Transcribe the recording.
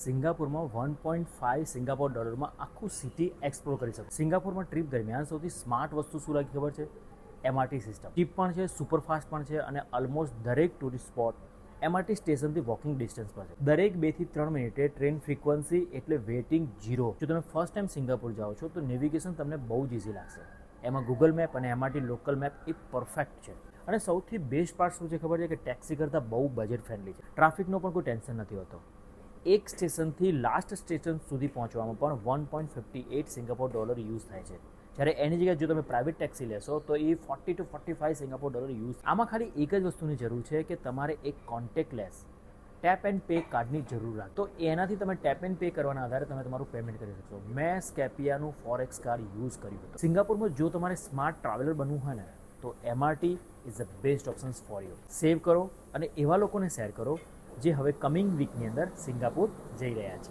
સિંગાપુરમાં 1.5 Singapore ડોલરમાં આખું city explore કરી શકો. સિંગાપુરમાં ટ્રીપ દરમિયાન સૌથી સ્માર્ટ વસ્તુ શું લાગી ખબર છે? MRT system. ચીપ પણ છે, સુપરફાસ્ટ પણ છે અને ઓલમોસ્ટ દરેક ટુરિસ્ટ સ્પોટ MRT સ્ટેશનથી વોકિંગ ડિસ્ટન્સ પર છે. દરેક 2 થી 3 મિનિટે ટ્રેન ફ્રીક્વન્સી એટલે વેઇટિંગ 0. જો તમે ફર્સ્ટ ટાઈમ સિંગાપુર જાઓ છો તો નેવિગેશન તમને બહુ જ ઇઝી લાગશે. એમાં ગૂગલ મેપ અને MRT લોકલ મેપ એ પરફેક્ટ છે. અને સૌથી બેસ્ટ પાર્ટ શું છે ખબર છે? કે ટેક્સી કરતાં બહુ બજેટ ફ્રેન્ડલી છે. ટ્રાફિકનો પણ કોઈ ટેન્શન નથી હોતો. એક સ્ટેશનથી લાસ્ટ સ્ટેશન સુધી પહોંચવામાં પણ 1.58 સિંગાપોર ડોલર યુઝ થાય છે. જ્યારે એની જગ્યાએ જો તમે પ્રાઇવેટ ટેક્સી લેશો તો એ 40 to 45 સિંગાપોર ડોલર યુઝ. આમાં ખાલી એક જ વસ્તુની જરૂર છે કે તમારે એક કોન્ટેક્ટલેસ ટેપ એન્ડ પે કાર્ડની જરૂર લાગે. તો એનાથી તમે ટેપ એન્ડ પે કરવાના આધારે તમે તમારું પેમેન્ટ કરી શકશો. મેં સ્કેપિયાનું ફોરેક્સ કાર્ડ યુઝ કર્યું હતું. સિંગાપુરમાં જો તમારે સ્માર્ટ ટ્રાવેલર બનવું હોય ને તો MRT is the best options for you. Save કરો અને એવા લોકોને શેર કરો જે હવે કમિંગ વીકની અંદર સિંગાપુર જઈ રહ્યા છે.